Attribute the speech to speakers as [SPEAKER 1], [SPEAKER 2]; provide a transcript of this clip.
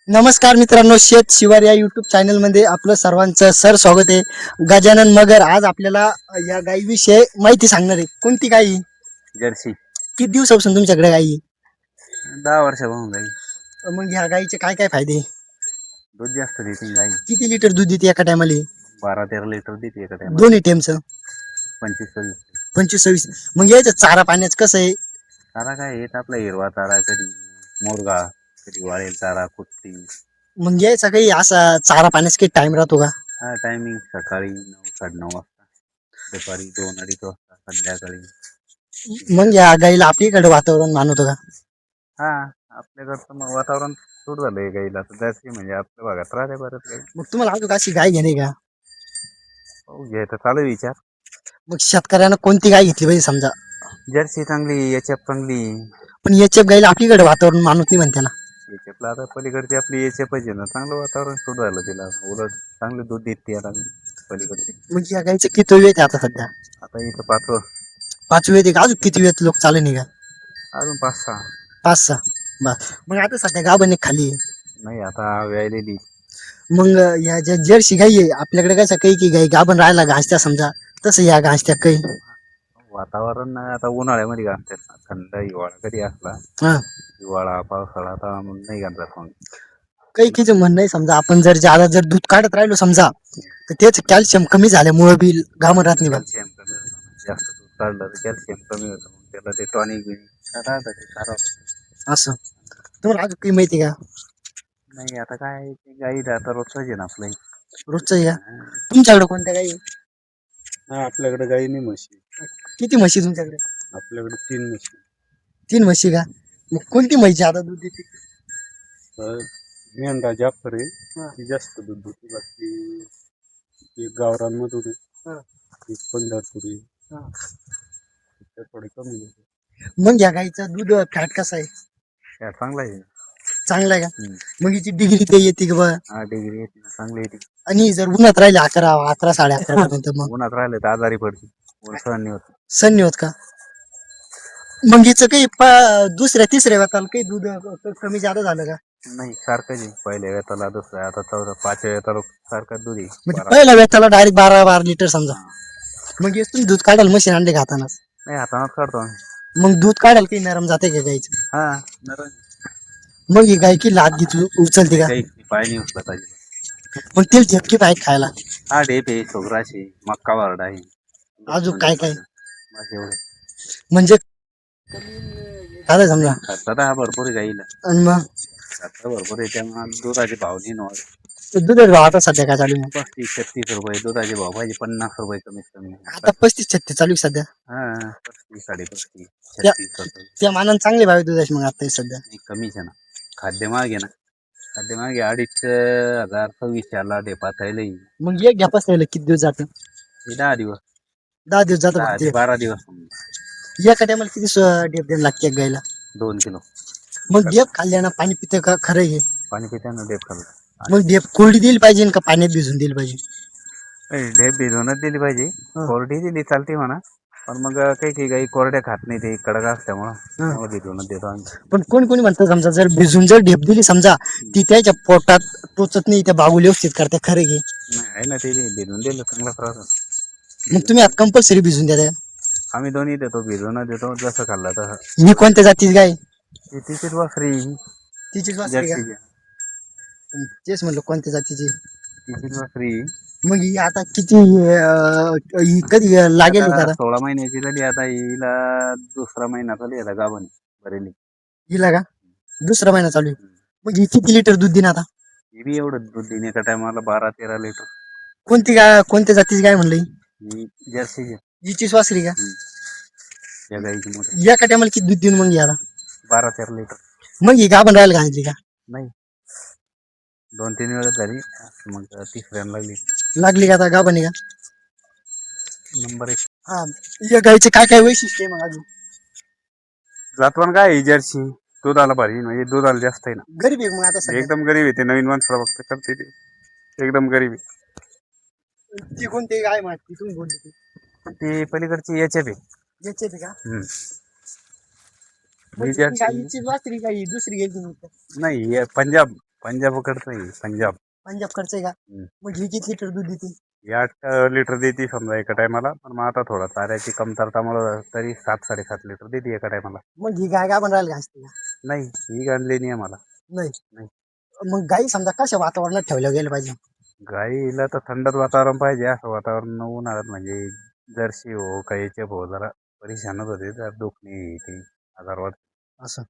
[SPEAKER 1] नमस्कार मित्रांनो, शेत शिवार या युट्यूब चॅनल मध्ये आपलं सर्वांचं सर स्वागत आहे. गजानन मगर आज आपल्याला या गायीविषयी माहिती सांगणार आहे. कोणती गायी?
[SPEAKER 2] जर्सी.
[SPEAKER 1] किती दिवसापासून तुमच्याकडे गायी?
[SPEAKER 2] 10 वर्ष होऊन जाईल.
[SPEAKER 1] मग ह्या गायीचे काय काय फायदे?
[SPEAKER 2] दूध जास्त देते गाई.
[SPEAKER 1] किती लिटर दूध देते एका टायमाला?
[SPEAKER 2] 12-13 लिटर देते एका टायमाला.
[SPEAKER 1] दोन्ही टाइमचं
[SPEAKER 2] 25-26.
[SPEAKER 1] 25-26. मग यायचं चारा पाण्याचं कसं आहे?
[SPEAKER 2] चारा काय येत आपला हिरवा चारा, कधी मुरगा, कधी वाळेल चारा, कुट्टी.
[SPEAKER 1] मग यायचा काही असा चारा पाण्याचा काही टाइम राहतो का?
[SPEAKER 2] हा, टायमिंग सकाळी 9-9:30 वाजता, दुपारी 2-2:30 वाजता, संध्याकाळी.
[SPEAKER 1] मग या गाईला आपल्याकडे वातावरण मानवतं का?
[SPEAKER 2] हा, आपल्याकडचं मग वातावरण सूट झालंय गाईला. जर्सी म्हणजे आपल्या भागात राहते बरंच काही.
[SPEAKER 1] मग तुम्हाला अजून अशी गाय घेणे का?
[SPEAKER 2] हो, घ्यायचं चालू विचार.
[SPEAKER 1] मग शेतकऱ्यांना कोणती गाय घेतली पाहिजे समजा?
[SPEAKER 2] जर्सी चांगली, एचएफ चांगली.
[SPEAKER 1] पण याच्या गाईला आपल्याकडे वातावरण मानत नाही म्हणते ना.
[SPEAKER 2] एचएफला आता पलीकडची आपली एचएफ आहे ना, चांगलं वातावरण सूट झालं तिला. उलट चांगले दूध देते आता पलीकडची.
[SPEAKER 1] मग या गाईचे किती वेळ येते आता सध्या?
[SPEAKER 2] आता इथं 5
[SPEAKER 1] 5 वेळ का अजून किती वेळ लोक चालू नाही का?
[SPEAKER 2] अजून 5-6.
[SPEAKER 1] 5-6. बस मग आता सध्या गाभण एक खाली आहे.
[SPEAKER 2] नाही, आता व्यायलेली.
[SPEAKER 1] मग या ज्या जर्सी गाई आहे आपल्याकडे कसं काही की गाई गाभण राहायला घासत्या समजा, तसं या घासत्या काही?
[SPEAKER 2] वातावरण आता उन्हाळ्यामध्ये घालतात, थंड हिवाळा कधी असला,
[SPEAKER 1] हा,
[SPEAKER 2] हिवाळा पावसाळा आता नाही घालतात. मग
[SPEAKER 1] काही काही म्हणणं आहे समजा आपण जर ज्यादा जर दूध काढत राहिलो समजा तर तेच कॅल्शियम कमी झाल्यामुळे बी घामण राहत नाही बा.
[SPEAKER 2] कॅल्शियम कमी होतं ना. जास्त दूध काढलं तर कॅल्शियम कमी होतं, मग त्याला ते टॉनिक बिनिक राहतं ते सारं.
[SPEAKER 1] असं तुम्हाला अजून काही माहिती का?
[SPEAKER 2] नाही, आता काय ते गाई आता रोजच आहे ना आपलं.
[SPEAKER 1] रोजचं आहे का? तुमच्याकडे कोणत्या गाई?
[SPEAKER 2] हा, आपल्याकडे गाई नाही, म्हशी.
[SPEAKER 1] किती म्हशी तुमच्याकडे?
[SPEAKER 2] आपल्याकडे 3 म्हशी.
[SPEAKER 1] 3 म्हशी का? मग कोणती म्हशी ज्यादा दूध देते?
[SPEAKER 2] मेंढा जाफर आहे, ती जास्त दूध देते. बाकी एक गावरानमधून आहे, एक पंढरपुरी, ते थोडी कमी देते.
[SPEAKER 1] मग या गाईचा दूध फॅट कसा आहे?
[SPEAKER 2] काय चांगला आहे.
[SPEAKER 1] चांगला आहे का? मग हिची डिग्री ते येते का बा?
[SPEAKER 2] हा, डिग्री येते ना, चांगली येते.
[SPEAKER 1] आणि जर उन्हात राहिले 11 11 पर्यंत मग
[SPEAKER 2] उन्हात राहिले तर आजारी पडते, ऊन सहन नाही होत.
[SPEAKER 1] सण नाही होत का? मग हिचं काही दुसऱ्या तिसऱ्या वेताला काही दूध कमी जादा झालं का?
[SPEAKER 2] नाही, सारखंच आहे. पहिल्या वेताला दुसऱ्या, आता 5व्या वेताला सारखं दूध आहे.
[SPEAKER 1] म्हणजे पहिल्या वेताला डायरेक्ट 12 लिटर समजा. मग हेच तुम्ही दूध काढाल मशीन आणले घातानाच?
[SPEAKER 2] नाही, हातानाच काढतो आम्ही.
[SPEAKER 1] मग दूध काढायला काही नरम जाते का गाईचं?
[SPEAKER 2] हा, नरम.
[SPEAKER 1] मग ही गाय की लाद घेत उचलते का?
[SPEAKER 2] काही पाय नाही उचलत पाहिजे.
[SPEAKER 1] मग तेल झटकी पाय खायला?
[SPEAKER 2] हा, ढेप आहे, सोगराशी, मक्का वारडा आहे.
[SPEAKER 1] अजून काय काय?
[SPEAKER 2] बस एवढे.
[SPEAKER 1] म्हणजे झालं समजा.
[SPEAKER 2] खर्च हा भरपूर आहे गाईला.
[SPEAKER 1] आणि मग
[SPEAKER 2] खर्च भरपूर आहे, त्यामुळे दुधाचे भाव नाही नव्हते.
[SPEAKER 1] दुधाचे भाव आता सध्या काय चालू आहे?
[SPEAKER 2] 35-36 रुपये दुधाचे भाव पाहिजे, 50 रुपये कमीत कमी.
[SPEAKER 1] आता 35-36 चालू आहे सध्या.
[SPEAKER 2] हा, 35-35,
[SPEAKER 1] त्या
[SPEAKER 2] 36.
[SPEAKER 1] त्या मानाने चांगले भाव आहे दुधाचे मग आता सध्या.
[SPEAKER 2] कमीच आहे ना. खाद्य महाग आहे ना. खाद्य महाग आहे. 2,500 2600 ढेपात आहे.
[SPEAKER 1] मग एक घ्या पसरायला किती दिवस जातं?
[SPEAKER 2] 10 दिवस.
[SPEAKER 1] 10 दिवस जातं
[SPEAKER 2] 10
[SPEAKER 1] फक्त.
[SPEAKER 2] ते 12 दिवस.
[SPEAKER 1] एका टायमाला किती डेप द्यायला लागते एक गायला?
[SPEAKER 2] 2 किलो.
[SPEAKER 1] मग डेप खाल्ल्यानं पाणी पितं का खरं आहे?
[SPEAKER 2] पाणी पिताना ढेप खाल्लं.
[SPEAKER 1] मग डेप कोरडी दिली पाहिजे का पाण्यात भिजून दिली पाहिजे?
[SPEAKER 2] ढेप भिजवूनच दिली पाहिजे. कोरडी दिली चालते म्हणा, पण मग काही गाई कोरड्या खात नाही, ते कडक असल्यामुळं भिजवूनच देतो आम्ही.
[SPEAKER 1] पण कोणी कोणी म्हणतं समजा जर भिजून जर ढेप दिली समजा ती त्याच्या पोटात टोचत नाही, त्या बागुल व्यवस्थित करते खरे घे.
[SPEAKER 2] नाही, आहे ना, ते भिजवून दिलं चांगला त्रास होतो.
[SPEAKER 1] मग तुम्ही आता कंपल्सरी भिजून द्या.
[SPEAKER 2] आम्ही दोन्ही देतो, भिजवून देतो, जसं खाल्लं तसं.
[SPEAKER 1] ही कोणत्या जातीची गाय?
[SPEAKER 2] तिचीच वासरी.
[SPEAKER 1] तिचीच वासरी का? तेच म्हणलं कोणत्या जातीची?
[SPEAKER 2] तिचीच वासरी.
[SPEAKER 1] मग ही आता किती ही कधी लागेल का?
[SPEAKER 2] 16 महिन्याची झाली आता, हिला 2रा महिना झाली आता गाभण बरेली.
[SPEAKER 1] हिला का 2रा महिना चालू आहे? मग ही किती लिटर दूध देईन आता?
[SPEAKER 2] ही बी एवढं दूध देईन एका टायमाला 12-13 लिटर.
[SPEAKER 1] कोणती गाय, कोणत्या जातीची गाय म्हणली?
[SPEAKER 2] ही जर्सी.
[SPEAKER 1] हिचीच वासरी का?
[SPEAKER 2] या गाईची मोठी.
[SPEAKER 1] एका टायमाला किती दूध देईन मग याला?
[SPEAKER 2] 12-13 लिटर.
[SPEAKER 1] मग ही गाभण राहायला घातली का?
[SPEAKER 2] नाही, 2-3 वेळेस झाली, मग 3ऱ्याला
[SPEAKER 1] लागली का आता गाभण आहे का?
[SPEAKER 2] नंबर 1.
[SPEAKER 1] हा, या गायचे काय काय वैशिष्ट्य आहे मग अजून?
[SPEAKER 2] जातवन काय जर्सी दुधाला भारी, म्हणजे दुधाला जास्त आहे ना.
[SPEAKER 1] गरीब आहे मग आता सध्या.
[SPEAKER 2] एकदम गरीब आहे ते, नवीन माणसाला फक्त करते ते, एकदम गरीब आहे.
[SPEAKER 1] ती कोणती गाय मागती तुम्ही बोलली
[SPEAKER 2] ती पलीकडची एचएफ आहे.
[SPEAKER 1] याचे का?
[SPEAKER 2] ही जर्सी
[SPEAKER 1] गायची वासरी गाय दुसरी घ्यायची
[SPEAKER 2] नाही, पंजाब पंजाबकडचं आहे पंजाब.
[SPEAKER 1] पंजाबकडचं आहे का?
[SPEAKER 2] हम्म.
[SPEAKER 1] मग ही किती लिटर दूध देते?
[SPEAKER 2] ही 8 लिटर देते समजा एका टायमाला, पण मग आता थोडा चाऱ्याची कमतरतामुळे तरी 7-7.5 लिटर देते एका टायमाला.
[SPEAKER 1] मग ही गाय गाभण राहिली घासते का?
[SPEAKER 2] नाही, ही आणली नाही आम्हाला.
[SPEAKER 1] नाही.
[SPEAKER 2] नाही.
[SPEAKER 1] मग गाई समजा कशा वातावरणात ठेवल्या गेल्या पाहिजे?
[SPEAKER 2] गाईला तर थंडच वातावरण पाहिजे. असं वातावरण उन्हाळ्यात म्हणजे जर्सी हो काही याचे हो जरा परेशानच होते, तर दुखणे ते आजार वाढ.
[SPEAKER 1] असं